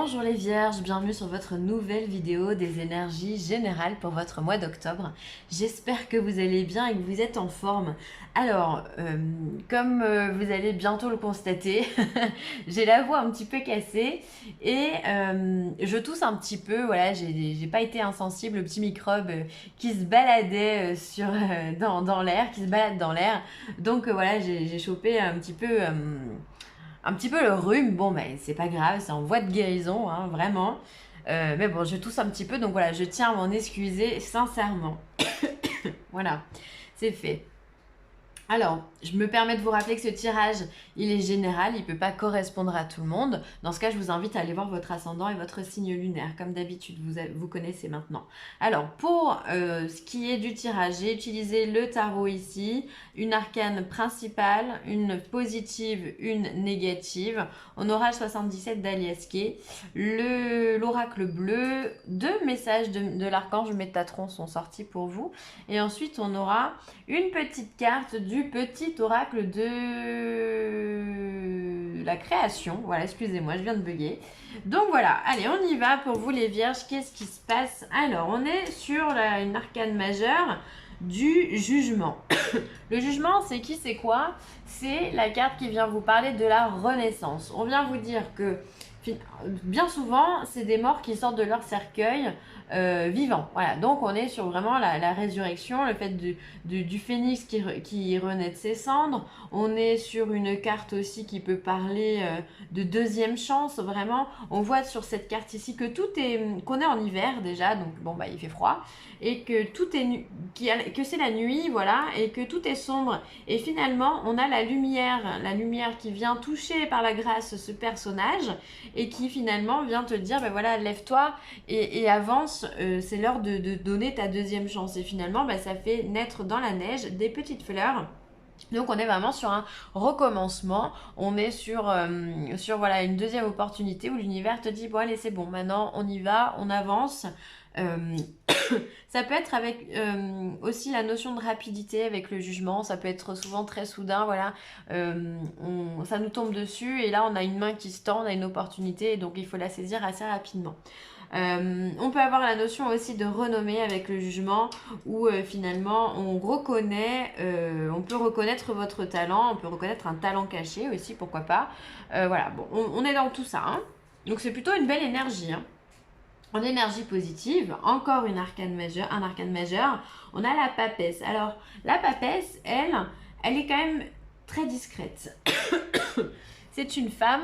Bonjour les vierges, bienvenue sur votre nouvelle vidéo des énergies générales pour votre mois d'octobre. J'espère que vous allez bien et que vous êtes en forme. Alors, comme vous allez bientôt le constater, j'ai la voix un petit peu cassée et je tousse un petit peu. Voilà, j'ai pas été insensible au petit microbe qui se baladait dans l'air, qui se balade dans l'air. Donc voilà, j'ai chopé un petit peu le rhume. Bon, ben c'est pas grave, c'est en voie de guérison, hein, vraiment. Mais bon, je tousse un petit peu, donc voilà, je tiens à m'en excuser sincèrement. Voilà, c'est fait. Alors, je me permets de vous rappeler que ce tirage, il est général, il ne peut pas correspondre à tout le monde. Dans ce cas, je vous invite à aller voir votre ascendant et votre signe lunaire, comme d'habitude, vous connaissez maintenant. Alors, pour ce qui est du tirage, j'ai utilisé le tarot ici, une arcane principale, une positive, une négative. On aura 77 d'Aliaske, l'oracle bleu, deux messages de l'archange Métatron sont sortis pour vous. Et ensuite, on aura une petite carte du petit oracle de la création. Voilà, excusez-moi, je viens de bugger. Donc voilà, allez, on y va pour vous les vierges. Qu'est-ce qui se passe? Alors, on est sur une arcane majeure du jugement. Le jugement, c'est qui, c'est quoi? C'est la carte qui vient vous parler de la renaissance. On vient vous dire que bien souvent, c'est des morts qui sortent de leur cercueil vivants. Voilà, donc on est sur vraiment la résurrection, le fait du phénix qui renaît de ses cendres. On est sur une carte aussi qui peut parler de deuxième chance, vraiment. On voit sur cette carte ici que qu'on est en hiver déjà, donc bon bah il fait froid, et que tout est que c'est la nuit, voilà, et que tout est sombre. Et finalement, on a la lumière qui vient toucher par la grâce ce personnage et qui finalement vient te dire, ben voilà, lève-toi et avance, c'est l'heure de donner ta deuxième chance. Et finalement, ben, ça fait naître dans la neige des petites fleurs. Donc on est vraiment sur un recommencement, on est sur voilà, une deuxième opportunité où l'univers te dit, bon allez c'est bon, maintenant on y va, on avance. Ça peut être avec aussi la notion de rapidité avec le jugement, ça peut être souvent très soudain, voilà, ça nous tombe dessus et là on a une main qui se tend, on a une opportunité et donc il faut la saisir assez rapidement. On peut avoir la notion aussi de renommée avec le jugement où finalement on peut reconnaître votre talent, on peut reconnaître un talent caché aussi, pourquoi pas. Voilà, bon, on est dans tout ça, hein. Donc c'est plutôt une belle énergie, hein. En énergie positive, encore un arcane majeur, on a la papesse. Alors, la papesse, elle est quand même très discrète. C'est une femme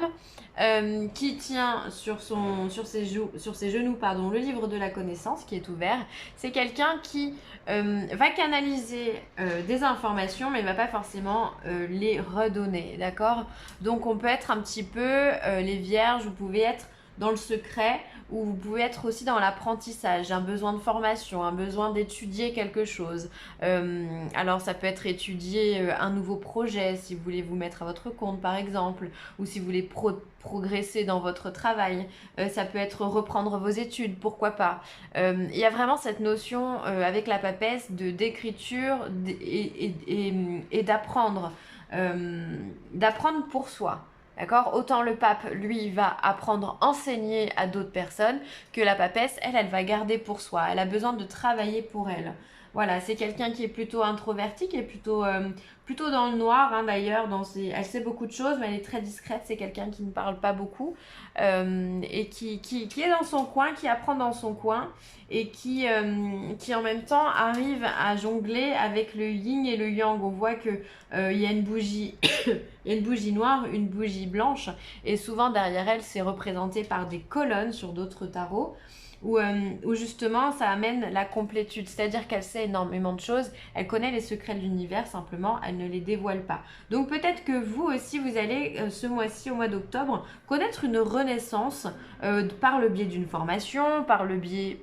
qui tient sur ses genoux, le livre de la connaissance qui est ouvert. C'est quelqu'un qui va canaliser des informations, mais ne va pas forcément les redonner, d'accord? Donc, on peut être un petit peu, les vierges, vous pouvez être dans le secret, ou vous pouvez être aussi dans l'apprentissage, un besoin de formation, un besoin d'étudier quelque chose. Alors ça peut être étudier un nouveau projet, si vous voulez vous mettre à votre compte par exemple, ou si vous voulez progresser dans votre travail. Ça peut être reprendre vos études, pourquoi pas. Il y a vraiment cette notion avec la papesse d'écriture et d'apprendre. D'apprendre pour soi. D'accord? Autant le pape, lui, va apprendre, enseigner à d'autres personnes que la papesse, elle va garder pour soi. Elle a besoin de travailler pour elle. Voilà, c'est quelqu'un qui est plutôt introverti, qui est plutôt dans le noir, hein, d'ailleurs. Elle sait beaucoup de choses, mais elle est très discrète. C'est quelqu'un qui ne parle pas beaucoup et qui est dans son coin, qui apprend dans son coin et qui en même temps arrive à jongler avec le yin et le yang. On voit que il y a une bougie, il y a une bougie noire, une bougie blanche, et souvent derrière elle, c'est représenté par des colonnes sur d'autres tarots. Où justement ça amène la complétude, c'est-à-dire qu'elle sait énormément de choses, elle connaît les secrets de l'univers, simplement elle ne les dévoile pas. Donc peut-être que vous aussi vous allez ce mois-ci, au mois d'octobre, connaître une renaissance par le biais d'une formation, par le biais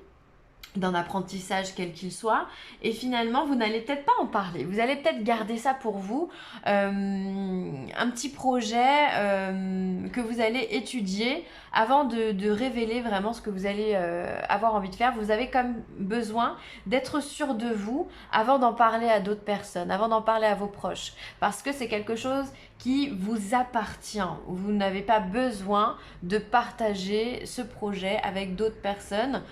d'un apprentissage quel qu'il soit, et finalement vous n'allez peut-être pas en parler, vous allez peut-être garder ça pour vous, un petit projet que vous allez étudier avant de révéler vraiment ce que vous allez avoir envie de faire. Vous avez comme besoin d'être sûr de vous avant d'en parler à d'autres personnes, avant d'en parler à vos proches, parce que c'est quelque chose qui vous appartient. Vous n'avez pas besoin de partager ce projet avec d'autres personnes,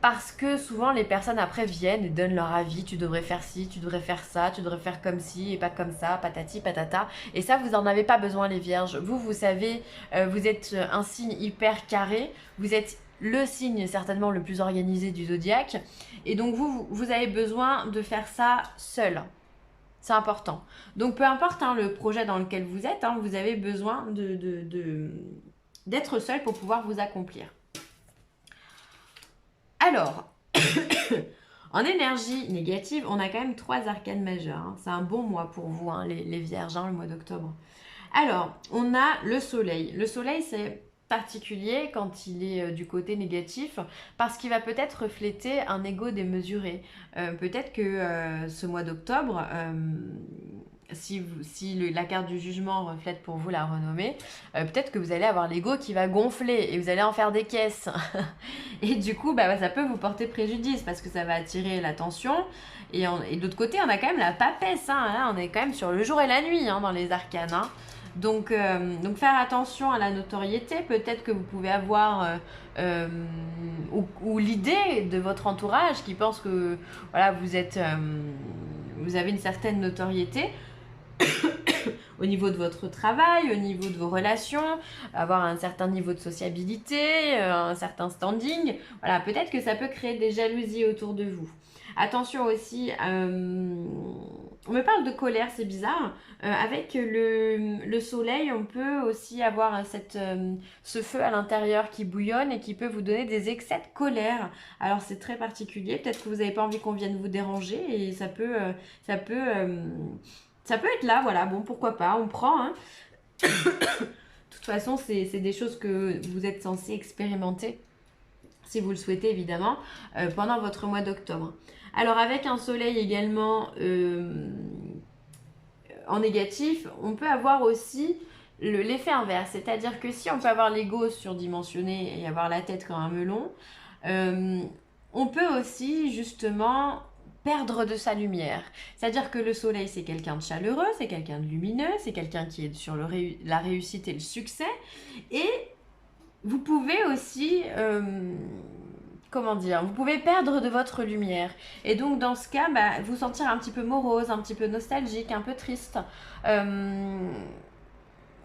parce que souvent les personnes après viennent et donnent leur avis, tu devrais faire ci, tu devrais faire ça, tu devrais faire comme ci et pas comme ça, patati patata. Et ça, vous n'en avez pas besoin les vierges. Vous savez, vous êtes un signe hyper carré, vous êtes le signe certainement le plus organisé du zodiaque. Et donc vous avez besoin de faire ça seul. C'est important. Donc peu importe le projet dans lequel vous êtes, vous avez besoin d'être seul pour pouvoir vous accomplir. Alors, en énergie négative, on a quand même 3 arcanes majeures. C'est un bon mois pour vous, les vierges, le mois d'octobre. Alors, on a le soleil. Le soleil, c'est particulier quand il est du côté négatif, parce qu'il va peut-être refléter un ego démesuré. Peut-être que ce mois d'octobre, si la carte du jugement reflète pour vous la renommée, peut-être que vous allez avoir l'ego qui va gonfler et vous allez en faire des caisses. Et du coup, ça peut vous porter préjudice parce que ça va attirer l'attention. Et de l'autre côté, on a quand même la papesse. Là, on est quand même sur le jour et la nuit dans les arcanes. Donc faire attention à la notoriété. Peut-être que vous pouvez avoir ou l'idée de votre entourage qui pense que voilà, vous avez une certaine notoriété au niveau de votre travail, au niveau de vos relations, avoir un certain niveau de sociabilité, un certain standing. Voilà, peut-être que ça peut créer des jalousies autour de vous. Attention aussi, on me parle de colère, c'est bizarre. Avec le soleil, on peut aussi avoir ce feu à l'intérieur qui bouillonne et qui peut vous donner des excès de colère. Alors c'est très particulier, peut-être que vous n'avez pas envie qu'on vienne vous déranger et ça peut être là, voilà, bon, pourquoi pas, on prend. De toute façon, c'est des choses que vous êtes censé expérimenter, si vous le souhaitez évidemment, pendant votre mois d'octobre. Alors avec un soleil également en négatif, on peut avoir aussi l'effet inverse. C'est-à-dire que si on peut avoir l'ego surdimensionné et avoir la tête comme un melon, on peut aussi justement perdre de sa lumière. C'est-à-dire que le soleil, c'est quelqu'un de chaleureux, c'est quelqu'un de lumineux, c'est quelqu'un qui est sur la réussite et le succès. Et vous pouvez aussi, vous pouvez perdre de votre lumière. Et donc, dans ce cas, vous sentir un petit peu morose, un petit peu nostalgique, un peu triste.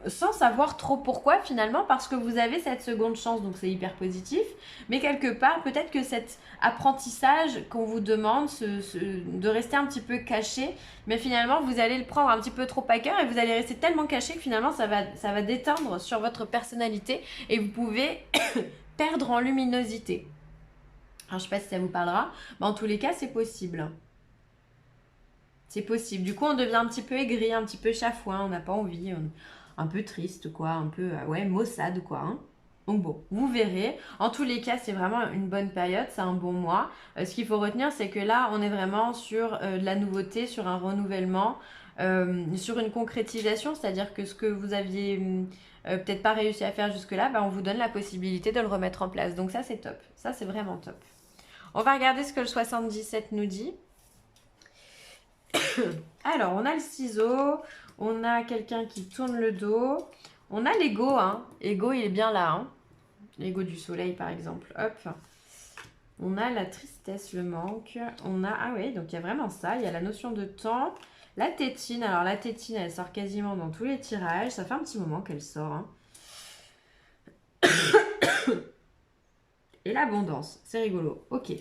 Sans savoir trop pourquoi finalement, parce que vous avez cette seconde chance, donc c'est hyper positif, mais quelque part peut-être que cet apprentissage qu'on vous demande de rester un petit peu caché, mais finalement vous allez le prendre un petit peu trop à cœur et vous allez rester tellement caché que finalement ça va déteindre sur votre personnalité et vous pouvez perdre en luminosité. Alors je sais pas si ça vous parlera, mais en tous les cas c'est possible. C'est possible. Du coup on devient un petit peu aigri, un petit peu chafouin, on n'a pas envie, un peu triste, quoi, un peu, maussade, quoi. Donc bon, vous verrez. En tous les cas, c'est vraiment une bonne période, c'est un bon mois. Ce qu'il faut retenir, c'est que là, on est vraiment sur de la nouveauté, sur un renouvellement, sur une concrétisation, c'est-à-dire que ce que vous aviez peut-être pas réussi à faire jusque-là, on vous donne la possibilité de le remettre en place. Donc ça, c'est top. Ça, c'est vraiment top. On va regarder ce que le 77 nous dit. Alors, on a le ciseau, on a quelqu'un qui tourne le dos, on a l'ego, L'ego, il est bien là, L'ego du soleil, par exemple. Hop. On a la tristesse, le manque. On a, donc il y a vraiment ça. Il y a la notion de temps. La tétine. Alors, la tétine, elle sort quasiment dans tous les tirages. Ça fait un petit moment qu'elle sort. Et l'abondance. C'est rigolo. Ok.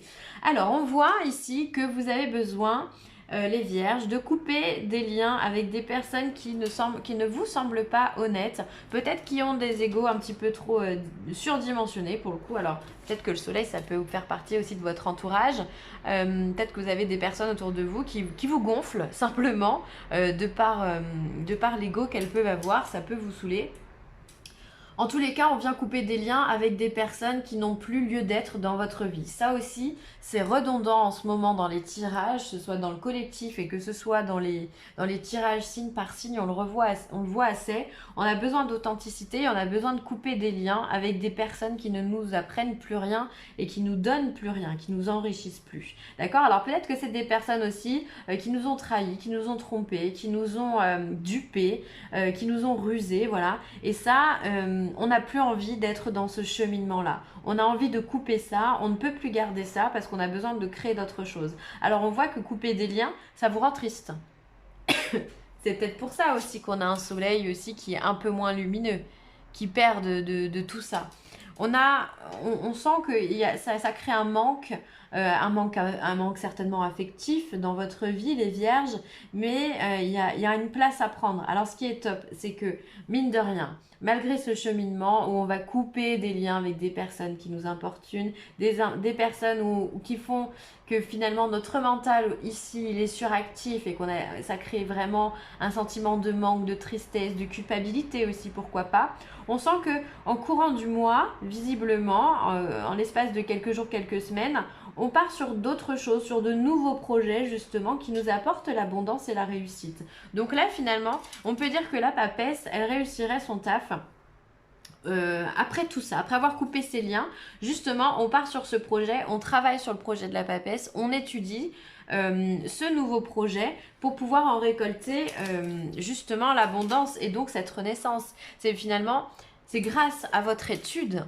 Alors, on voit ici que vous avez besoin... les vierges, de couper des liens avec des personnes qui ne vous semblent pas honnêtes, peut-être qui ont des égos un petit peu trop surdimensionnés pour le coup. Alors peut-être que le soleil, ça peut vous faire partie aussi de votre entourage, peut-être que vous avez des personnes autour de vous qui vous gonflent simplement de par l'ego qu'elles peuvent avoir, ça peut vous saouler. En tous les cas, on vient couper des liens avec des personnes qui n'ont plus lieu d'être dans votre vie. Ça aussi, c'est redondant en ce moment dans les tirages, que ce soit dans le collectif et que ce soit dans les tirages signe par signe, on le voit assez. On a besoin d'authenticité, on a besoin de couper des liens avec des personnes qui ne nous apprennent plus rien et qui nous donnent plus rien, qui nous enrichissent plus. D'accord? Alors peut-être que c'est des personnes aussi qui nous ont trahis, qui nous ont trompés, qui nous ont dupés, qui nous ont rusés, voilà. Et ça, on n'a plus envie d'être dans ce cheminement-là. On a envie de couper ça, on ne peut plus garder ça parce qu'on a besoin de créer d'autres choses. Alors on voit que couper des liens, ça vous rend triste. C'est peut-être pour ça aussi qu'on a un soleil aussi qui est un peu moins lumineux, qui perd de tout ça. On sent que ça crée un manque certainement affectif dans votre vie, les vierges, mais il y a une place à prendre. Alors ce qui est top, c'est que, mine de rien, malgré ce cheminement où on va couper des liens avec des personnes qui nous importunent, des personnes qui font que finalement notre mental ici il est suractif et ça crée vraiment un sentiment de manque, de tristesse, de culpabilité aussi, pourquoi pas. On sent que en courant du mois, visiblement, en l'espace de quelques jours, quelques semaines, on part sur d'autres choses, sur de nouveaux projets justement qui nous apportent l'abondance et la réussite. Donc là finalement, on peut dire que la papesse, elle réussirait son taf. Après tout ça, après avoir coupé ces liens, justement, on part sur ce projet, on travaille sur le projet de la papesse, on étudie ce nouveau projet pour pouvoir en récolter justement l'abondance et donc cette renaissance. C'est grâce à votre étude,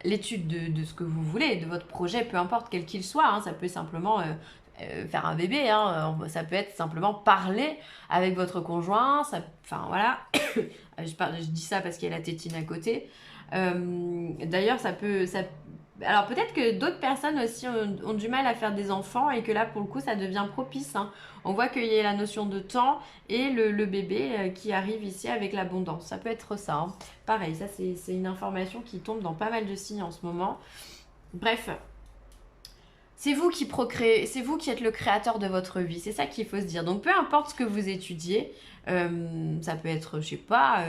l'étude de ce que vous voulez, de votre projet, peu importe quel qu'il soit, hein, ça peut simplement faire un bébé, hein, ça peut être simplement parler avec votre conjoint, enfin voilà, je dis ça parce qu'il y a la tétine à côté. D'ailleurs, alors peut-être que d'autres personnes aussi ont du mal à faire des enfants et que là pour le coup ça devient propice, hein. On voit qu'il y a la notion de temps et le bébé qui arrive ici avec l'abondance. Ça peut être ça, hein. Pareil, ça c'est une information qui tombe dans pas mal de signes en ce moment. Bref, c'est vous qui procréez, c'est vous qui êtes le créateur de votre vie, c'est ça qu'il faut se dire. Donc peu importe ce que vous étudiez, ça peut être, je sais pas,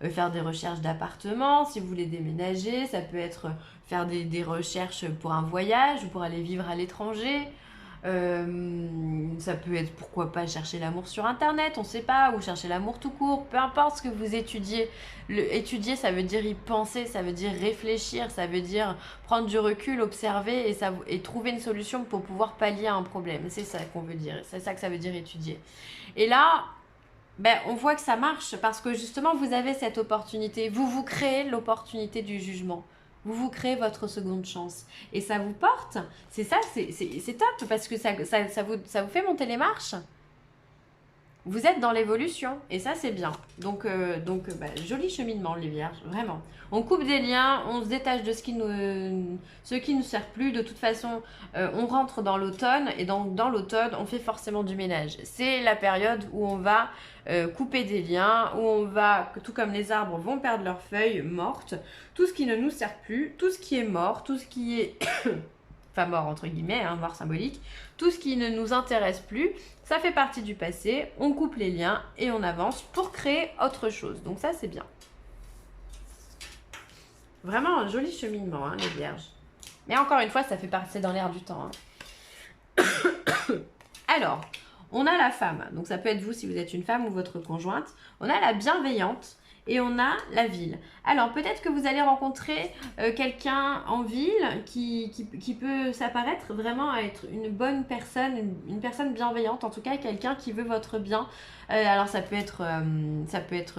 faire des recherches d'appartement, si vous voulez déménager, ça peut être faire des recherches pour un voyage ou pour aller vivre à l'étranger. Ça peut être, pourquoi pas, chercher l'amour sur internet, on sait pas, ou chercher l'amour tout court, peu importe ce que vous étudiez. Étudier, ça veut dire y penser, ça veut dire réfléchir, ça veut dire prendre du recul, observer et trouver une solution pour pouvoir pallier à un problème. C'est ça qu'on veut dire, c'est ça que ça veut dire étudier. Et là, on voit que ça marche parce que justement vous avez cette opportunité, vous créez l'opportunité du jugement. Vous créez votre seconde chance. Et ça vous porte. C'est ça, c'est top parce que ça vous fait monter les marches. Vous êtes dans l'évolution et ça c'est bien. Donc joli cheminement les vierges, vraiment. On coupe des liens, on se détache de ce qui nous sert plus. De toute façon, on rentre dans l'automne et dans l'automne, on fait forcément du ménage. C'est la période où on va couper des liens, où on va, tout comme les arbres vont perdre leurs feuilles mortes, tout ce qui ne nous sert plus, tout ce qui est mort, tout ce qui est... enfin mort entre guillemets, hein, mort symbolique, tout ce qui ne nous intéresse plus, ça fait partie du passé, on coupe les liens et on avance pour créer autre chose. Donc ça c'est bien. Vraiment un joli cheminement, hein, les vierges. Mais encore une fois, ça fait partie dans l'air du temps. Hein. Alors, on a la femme, donc ça peut être vous si vous êtes une femme ou votre conjointe. On a la bienveillante. Et on a la ville. Alors peut-être que vous allez rencontrer quelqu'un en ville qui peut s'apparaître vraiment être une bonne personne, une personne bienveillante, en tout cas quelqu'un qui veut votre bien. Alors ça peut être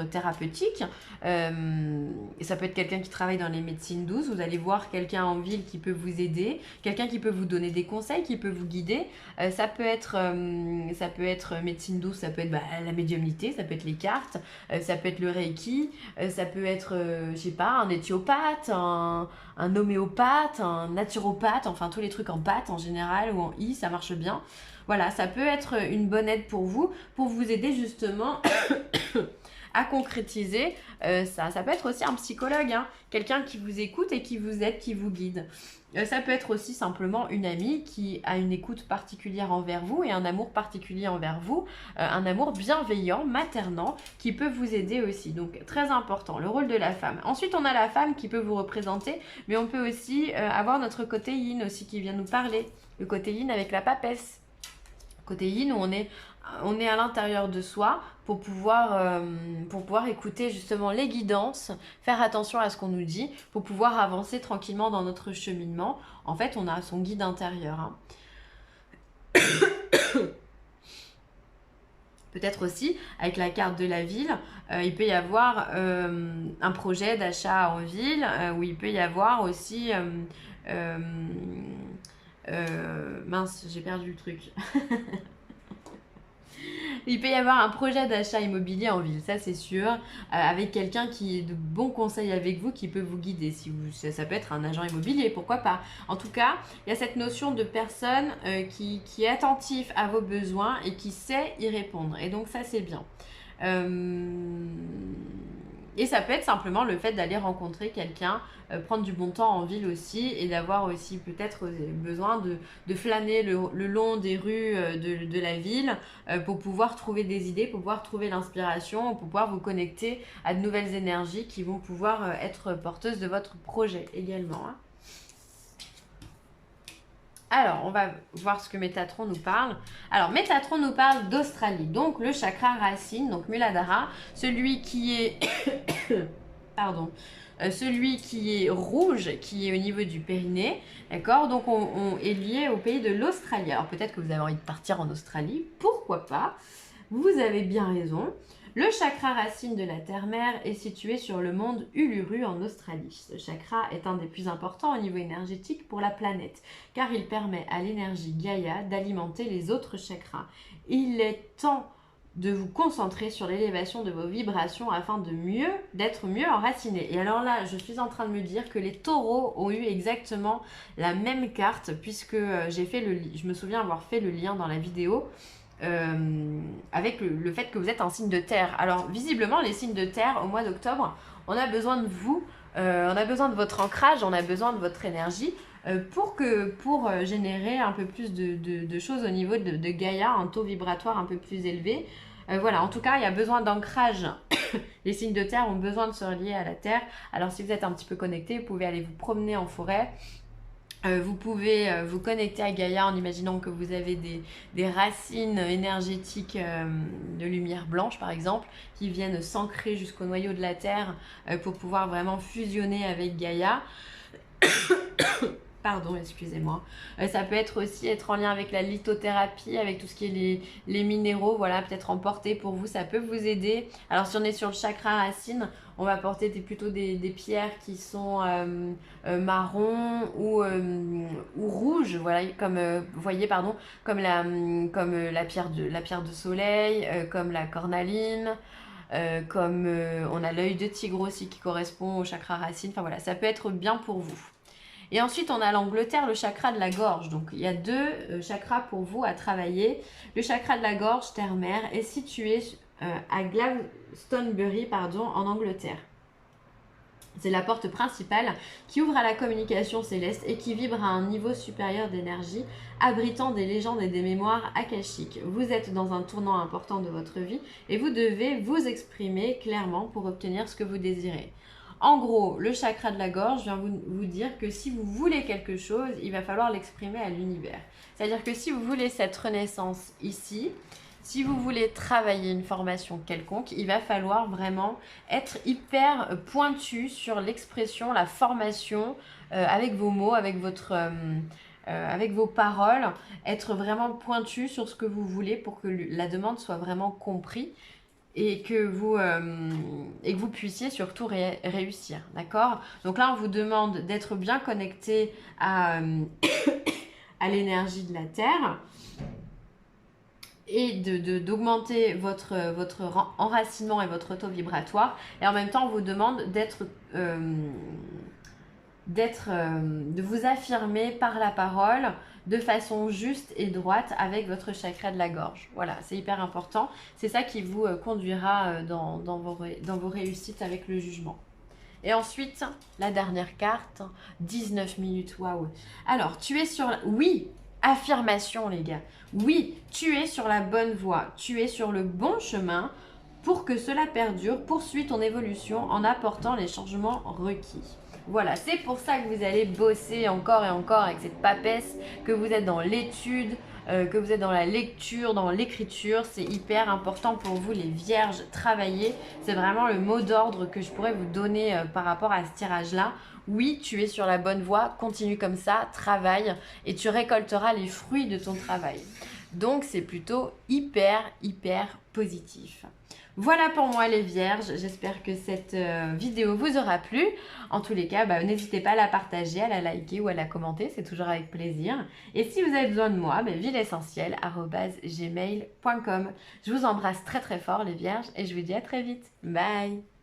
thérapeutique, ça peut être quelqu'un qui travaille dans les médecines douces. Vous allez voir quelqu'un en ville qui peut vous aider, quelqu'un qui peut vous donner des conseils, qui peut vous guider. Ça peut être médecine douce, ça peut être la médiumnité, ça peut être les cartes, ça peut être le reiki, ça peut être je sais pas, un éthiopathe, un homéopathe, un naturopathe, enfin tous les trucs en pâte en général ou en i, ça marche bien. Voilà, ça peut être une bonne aide pour vous aider justement à concrétiser ça. Ça peut être aussi un psychologue, hein, quelqu'un qui vous écoute et qui vous aide, qui vous guide. Ça peut être aussi simplement une amie qui a une écoute particulière envers vous et un amour particulier envers vous, un amour bienveillant, maternant, qui peut vous aider aussi. Donc très important, le rôle de la femme. Ensuite, on a la femme qui peut vous représenter, mais on peut aussi avoir notre côté yin aussi qui vient nous parler. Le côté yin avec la papesse. Côté yin où on est à l'intérieur de soi pour pouvoir écouter justement les guidances, faire attention à ce qu'on nous dit, pour pouvoir avancer tranquillement dans notre cheminement. En fait, on a son guide intérieur. Hein. Peut-être aussi, avec la carte de la ville, il peut y avoir un projet d'achat en ville, où il peut y avoir aussi... mince, j'ai perdu le truc. Il peut y avoir un projet d'achat immobilier en ville, ça c'est sûr, avec quelqu'un qui est de bons conseils avec vous, qui peut vous guider. Si vous, ça peut être un agent immobilier, pourquoi pas. En tout cas, il y a cette notion de personne qui est attentif à vos besoins et qui sait y répondre. Et donc ça c'est bien. Et ça peut être simplement le fait d'aller rencontrer quelqu'un, prendre du bon temps en ville aussi et d'avoir aussi peut-être besoin de flâner le long des rues de la ville pour pouvoir trouver des idées, pour pouvoir trouver l'inspiration, pour pouvoir vous connecter à de nouvelles énergies qui vont pouvoir être porteuses de votre projet également. Hein. Alors, on va voir ce que Métatron nous parle. Alors, Métatron nous parle d'Australie, donc le chakra racine, donc Muladhara, celui qui est... Pardon. Celui qui est rouge, qui est au niveau du périnée, d'accord? Donc, on est lié au pays de l'Australie. Alors, peut-être que vous avez envie de partir en Australie, pourquoi pas? Vous avez bien raison. Le chakra racine de la terre-mère est situé sur le monde Uluru en Australie. Ce chakra est un des plus importants au niveau énergétique pour la planète, car il permet à l'énergie Gaïa d'alimenter les autres chakras. Il est temps de vous concentrer sur l'élévation de vos vibrations afin d'être mieux enracinés. Et alors là, je suis en train de me dire que les taureaux ont eu exactement la même carte, puisque je me souviens avoir fait le lien dans la vidéo, avec le fait que vous êtes un signe de terre. Alors visiblement les signes de terre au mois d'octobre, on a besoin de vous, on a besoin de votre ancrage, on a besoin de votre énergie pour générer un peu plus de choses au niveau de Gaïa, un taux vibratoire un peu plus élevé. Voilà, en tout cas il y a besoin d'ancrage. Les signes de terre ont besoin de se relier à la terre. Alors si vous êtes un petit peu connecté, vous pouvez aller vous promener en forêt. Vous pouvez vous connecter à Gaïa en imaginant que vous avez des racines énergétiques de lumière blanche par exemple, qui viennent s'ancrer jusqu'au noyau de la Terre pour pouvoir vraiment fusionner avec Gaïa. Pardon, excusez-moi. Ça peut aussi être en lien avec la lithothérapie, avec tout ce qui est les minéraux, voilà, peut-être emporter pour vous, ça peut vous aider. Alors si on est sur le chakra racine, on va porter plutôt des pierres qui sont marron ou rouges, voilà, comme vous voyez, pardon, comme la pierre de soleil, comme la cornaline. Comme on a l'œil de tigre aussi qui correspond au chakra racine, enfin voilà, ça peut être bien pour vous. Et ensuite, on a l'Angleterre, le chakra de la gorge. Donc, il y a deux chakras pour vous à travailler. Le chakra de la gorge, terre-mère, est situé à Glastonbury, en Angleterre. C'est la porte principale qui ouvre à la communication céleste et qui vibre à un niveau supérieur d'énergie, abritant des légendes et des mémoires akashiques. Vous êtes dans un tournant important de votre vie et vous devez vous exprimer clairement pour obtenir ce que vous désirez. En gros, le chakra de la gorge vient vous dire que si vous voulez quelque chose, il va falloir l'exprimer à l'univers. C'est-à-dire que si vous voulez cette renaissance ici, si vous voulez travailler une formation quelconque, il va falloir vraiment être hyper pointu sur l'expression, la formation, avec vos mots, avec vos paroles, être vraiment pointu sur ce que vous voulez pour que la demande soit vraiment comprise. Et que vous puissiez surtout réussir, d'accord? Donc là, on vous demande d'être bien connecté à l'énergie de la Terre et d'augmenter votre enracinement et votre taux vibratoire. Et en même temps, on vous demande d'être de vous affirmer par la parole de façon juste et droite avec votre chakra de la gorge. Voilà, c'est hyper important. C'est ça qui vous conduira dans vos réussites avec le jugement. Et ensuite, la dernière carte, 19 minutes, waouh. Alors, tu es sur... Oui, affirmation les gars. Oui, tu es sur la bonne voie. Tu es sur le bon chemin. Pour que cela perdure, poursuis ton évolution en apportant les changements requis. Voilà, c'est pour ça que vous allez bosser encore et encore avec cette papesse, que vous êtes dans l'étude, que vous êtes dans la lecture, dans l'écriture. C'est hyper important pour vous les vierges, travailler. C'est vraiment le mot d'ordre que je pourrais vous donner par rapport à ce tirage-là. Oui, tu es sur la bonne voie, continue comme ça, travaille et tu récolteras les fruits de ton travail. Donc c'est plutôt hyper positif. Voilà pour moi les vierges, j'espère que cette vidéo vous aura plu. En tous les cas, n'hésitez pas à la partager, à la liker ou à la commenter, c'est toujours avec plaisir. Et si vous avez besoin de moi, villeessentielle@gmail.com. Je vous embrasse très fort les vierges et je vous dis à très vite. Bye!